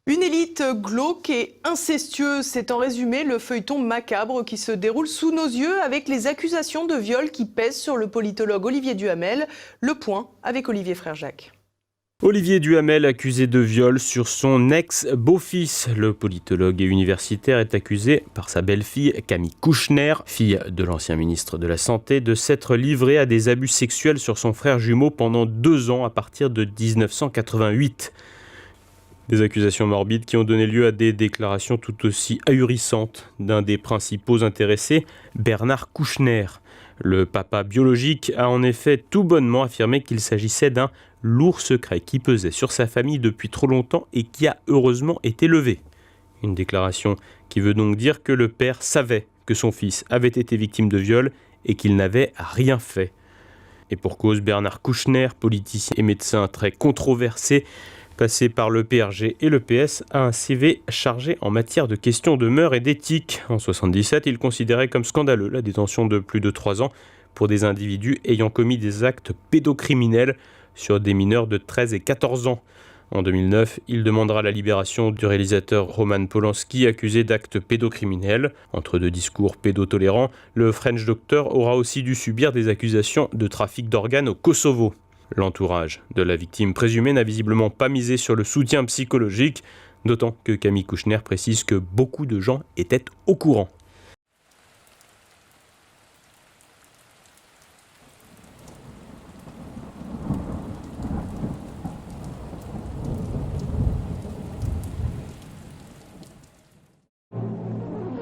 Une élite glauque et incestueuse, c'est en résumé le feuilleton macabre qui se déroule sous nos yeux avec les accusations de viol qui pèsent sur le politologue Olivier Duhamel. Le point avec Olivier Frère-Jacques. Olivier Duhamel, accusé de viol sur son ex-beau-fils. Le politologue et universitaire est accusé par sa belle-fille Camille Kouchner, fille de l'ancien ministre de la Santé, de s'être livré à des abus sexuels sur son frère jumeau pendant 2 ans à partir de 1988. Des accusations morbides qui ont donné lieu à des déclarations tout aussi ahurissantes d'un des principaux intéressés, Bernard Kouchner. Le papa biologique a en effet tout bonnement affirmé qu'il s'agissait d'un lourd secret qui pesait sur sa famille depuis trop longtemps et qui a heureusement été levé. Une déclaration qui veut donc dire que le père savait que son fils avait été victime de viol et qu'il n'avait rien fait. Et pour cause, Bernard Kouchner, politicien et médecin très controversé, passé par le PRG et le PS, a un CV chargé en matière de questions de mœurs et d'éthique. En 1977, il considérait comme scandaleux la détention de plus de 3 ans pour des individus ayant commis des actes pédocriminels sur des mineurs de 13 et 14 ans. En 2009, il demandera la libération du réalisateur Roman Polanski, accusé d'actes pédocriminels. Entre deux discours pédotolérants, le French Doctor aura aussi dû subir des accusations de trafic d'organes au Kosovo. L'entourage de la victime présumée n'a visiblement pas misé sur le soutien psychologique, d'autant que Camille Kouchner précise que beaucoup de gens étaient au courant.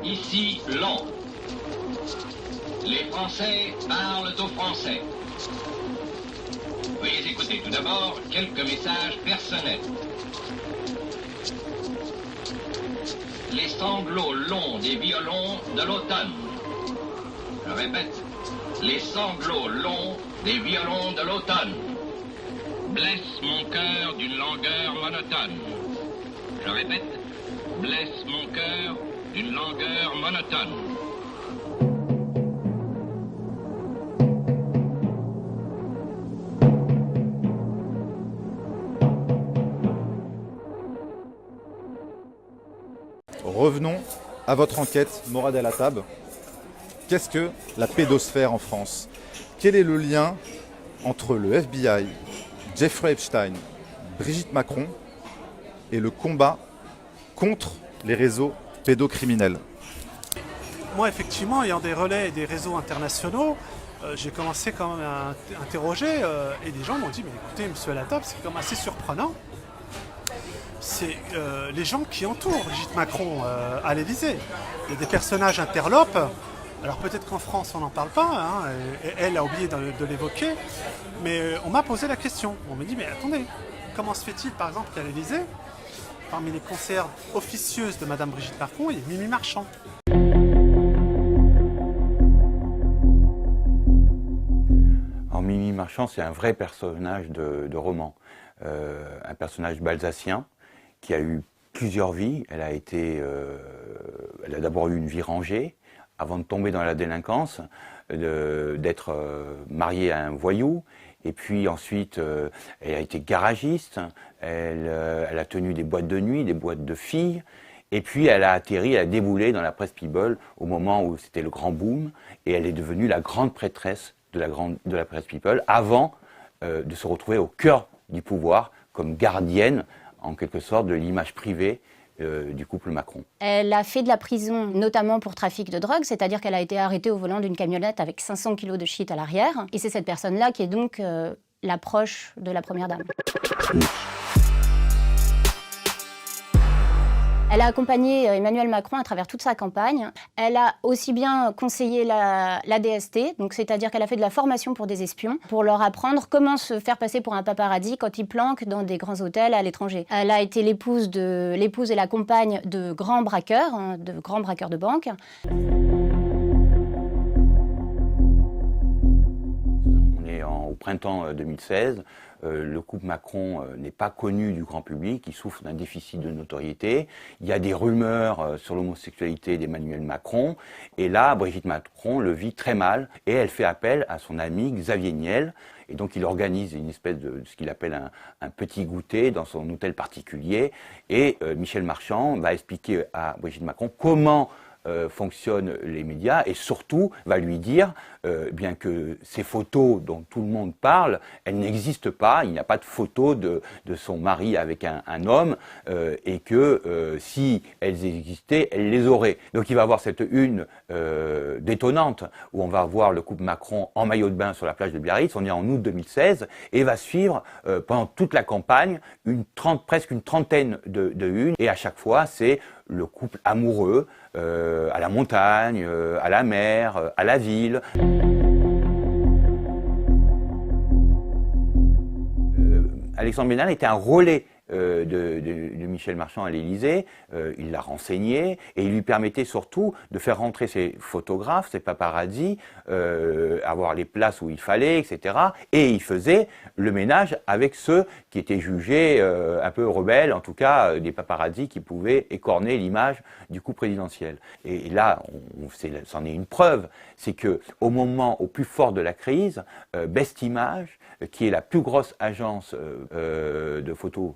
Ici, Londres. Les Français parlent aux Français. Veuillez écouter tout d'abord quelques messages personnels. Les sanglots longs des violons de l'automne. Je répète, les sanglots longs des violons de l'automne blessent mon cœur d'une langueur monotone. Je répète, blessent mon cœur d'une langueur monotone. Revenons à votre enquête, Morad El Hattab. Qu'est-ce que la pédosphère en France? Quel est le lien entre le FBI, Jeffrey Epstein, Brigitte Macron et le combat contre les réseaux pédocriminels? Moi, effectivement, ayant des relais et des réseaux internationaux, j'ai commencé quand même à interroger et des gens m'ont dit « Mais écoutez, monsieur El Hattab, c'est quand même assez surprenant. C'est les gens qui entourent Brigitte Macron à l'Élysée. Il y a des personnages interlopes. Alors peut-être qu'en France, on n'en parle pas, hein, et elle a oublié de l'évoquer, mais on m'a posé la question. On me dit, mais attendez, comment se fait-il, par exemple, qu'à l'Élysée, parmi les conseillères officieuses de Madame Brigitte Macron, il y a Mimi Marchand. Alors, Mimi Marchand, c'est un vrai personnage de roman. Un personnage balsacien qui a eu plusieurs vies. Elle a d'abord eu une vie rangée, avant de tomber dans la délinquance, d'être mariée à un voyou. Et puis ensuite, elle a été garagiste, elle a tenu des boîtes de nuit, des boîtes de filles. Et puis elle a atterri, elle a déboulé dans la presse People au moment où c'était le grand boom. Et elle est devenue la grande prêtresse de la presse People avant de se retrouver au cœur du pouvoir comme gardienne, en quelque sorte, de l'image privée du couple Macron. Elle a fait de la prison, notamment pour trafic de drogue, c'est-à-dire qu'elle a été arrêtée au volant d'une camionnette avec 500 kilos de shit à l'arrière. Et c'est cette personne-là qui est donc la proche de la première dame. Elle a accompagné Emmanuel Macron à travers toute sa campagne. Elle a aussi bien conseillé la DST, donc c'est-à-dire qu'elle a fait de la formation pour des espions, pour leur apprendre comment se faire passer pour un paparazzi quand ils planquent dans des grands hôtels à l'étranger. Elle a été l'épouse et la compagne de grands braqueurs de banque. On est au printemps 2016. le couple Macron n'est pas connu du grand public, il souffre d'un déficit de notoriété. Il y a des rumeurs sur l'homosexualité d'Emmanuel Macron. Et là, Brigitte Macron le vit très mal et elle fait appel à son ami Xavier Niel. Et donc il organise une espèce de ce qu'il appelle un petit goûter dans son hôtel particulier. Et Michel Marchand va expliquer à Brigitte Macron comment fonctionnent les médias et surtout va lui dire bien que ces photos dont tout le monde parle, elles n'existent pas, il n'y a pas de photo de son mari avec un homme et que si elles existaient, elle les aurait. Donc il va avoir cette une détonnante où on va voir le couple Macron en maillot de bain sur la plage de Biarritz, on est en août 2016 et va suivre pendant toute la campagne presque une trentaine de unes et à chaque fois c'est le couple amoureux à la montagne, à la mer, à la ville. Alexandre Benalla était un relais de Michel Marchand à l'Élysée, il l'a renseigné et il lui permettait surtout de faire rentrer ses photographes, ses paparazzis, avoir les places où il fallait, etc. Et il faisait le ménage avec ceux qui étaient jugés un peu rebelles, en tout cas des paparazzis qui pouvaient écorner l'image du coup présidentiel. Et là, c'en est une preuve, c'est que au plus fort de la crise, Best Image, qui est la plus grosse agence de photos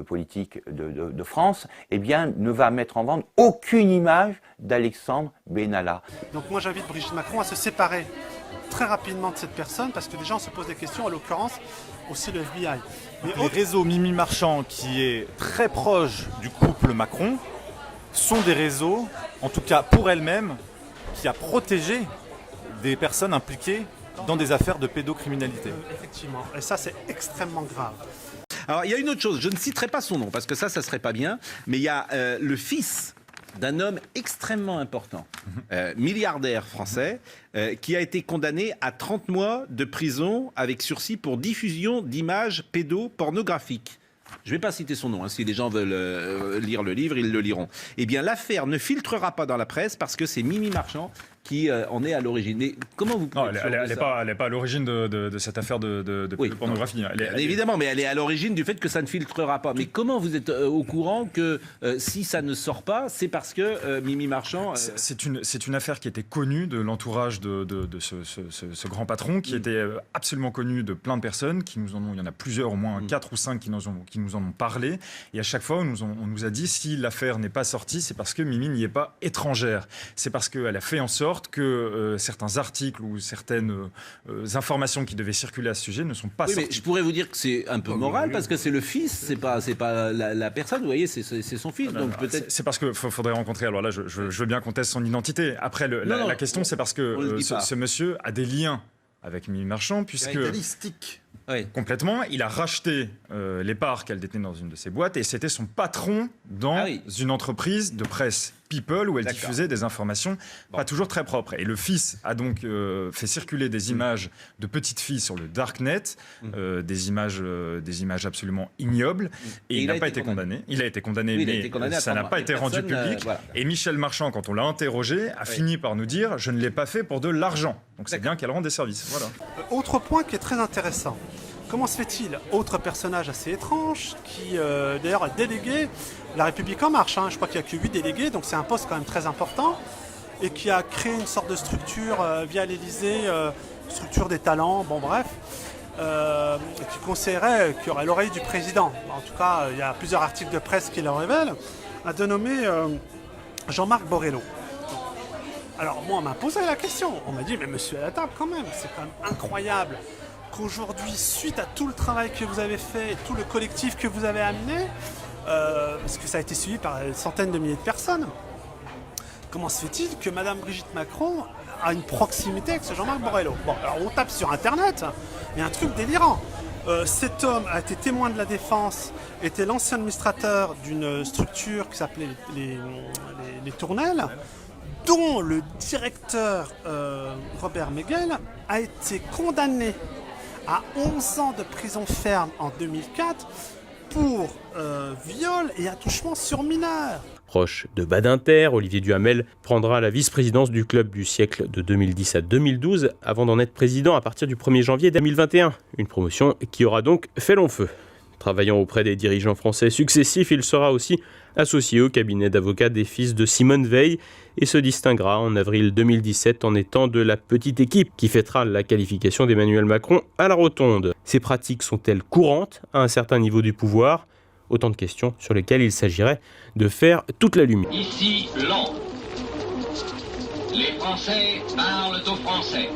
politiques de France, eh bien, ne va mettre en vente aucune image d'Alexandre Benalla. Donc moi j'invite Brigitte Macron à se séparer très rapidement de cette personne parce que déjà on se pose des questions, en l'occurrence aussi le FBI. Mais les réseaux Mimi Marchand, qui est très proche du couple Macron, sont des réseaux, en tout cas pour elle-même, qui a protégé des personnes impliquées dans des affaires de pédocriminalité. Effectivement, et ça c'est extrêmement grave. Alors il y a une autre chose, je ne citerai pas son nom parce que ça serait pas bien, mais il y a le fils d'un homme extrêmement important, milliardaire français, qui a été condamné à 30 mois de prison avec sursis pour diffusion d'images pédopornographiques. Je ne vais pas citer son nom, hein. Si les gens veulent lire le livre, ils le liront. Eh bien, l'affaire ne filtrera pas dans la presse parce que c'est Mimi Marchand qui en est à l'origine. Et comment vous pouvez elle n'est pas à l'origine de cette affaire de pornographie. Évidemment, mais elle est à l'origine du fait que ça ne filtrera pas. Mais comment vous êtes au courant que si ça ne sort pas, c'est parce que Mimi Marchand... C'est une affaire qui était connue de l'entourage de ce grand patron, qui était absolument connu de plein de personnes, qui nous en ont, il y en a plusieurs, au moins 4 ou 5 qui nous en ont parlé. Et à chaque fois, on nous a dit, si l'affaire n'est pas sortie, c'est parce que Mimi n'y est pas étrangère. C'est parce qu'elle a fait en sorte que certains articles ou certaines informations qui devaient circuler à ce sujet ne sont pas sorties. Mais je pourrais vous dire que c'est un peu moral parce que c'est le fils, c'est pas la personne. Vous voyez, c'est son fils. Donc peut-être. C'est parce que faudrait rencontrer. Alors là, je veux bien qu'on teste son identité. Après, la question, c'est parce que ce monsieur a des liens avec Mimi Marchand, puisque complètement, il a racheté les parts qu'elle détenait dans une de ses boîtes et c'était son patron dans une entreprise de presse People où elle diffusait des informations pas toujours très propres. Et le fils a donc fait circuler des images de petites filles sur le darknet, des images absolument ignobles, et il n'a pas été condamné. Il a été condamné, mais ça n'a pas été rendu public. Voilà. Et Michel Marchand, quand on l'a interrogé, a fini par nous dire « je ne l'ai pas fait pour de l'argent ». Donc c'est bien qu'elle rende des services. Voilà. Autre point qui est très intéressant. Comment se fait-il, autre personnage assez étrange, qui d'ailleurs a délégué La République En Marche, je crois qu'il n'y a que 8 délégués, donc c'est un poste quand même très important, et qui a créé une sorte de structure via l'Élysée, structure des talents, bon bref, qui conseillerait, qui aurait l'oreille du président. En tout cas, il y a plusieurs articles de presse qui le révèlent, a dénommé Jean-Marc Borrello. Alors moi, on m'a posé la question, on m'a dit, mais monsieur à la table quand même, c'est quand même incroyable qu'aujourd'hui, suite à tout le travail que vous avez fait et tout le collectif que vous avez amené, parce que ça a été suivi par des centaines de milliers de personnes, comment se fait-il que Madame Brigitte Macron a une proximité avec ce Jean-Marc Borrello? Bon, alors on tape sur Internet, il y a un truc délirant. Cet homme a été témoin de la défense, était l'ancien administrateur d'une structure qui s'appelait les Tournelles, dont le directeur Robert Megel a été condamné à 11 ans de prison ferme en 2004 pour viol et attouchement sur mineur. Proche de Badinter, Olivier Duhamel prendra la vice-présidence du club du siècle de 2010 à 2012 avant d'en être président à partir du 1er janvier 2021. Une promotion qui aura donc fait long feu. Travaillant auprès des dirigeants français successifs, il sera aussi associé au cabinet d'avocats des fils de Simone Veil et se distinguera en avril 2017 en étant de la petite équipe qui fêtera la qualification d'Emmanuel Macron à la Rotonde. Ces pratiques sont-elles courantes à un certain niveau du pouvoir ? Autant de questions sur lesquelles il s'agirait de faire toute la lumière. Ici, Londres. Les Français parlent aux Français.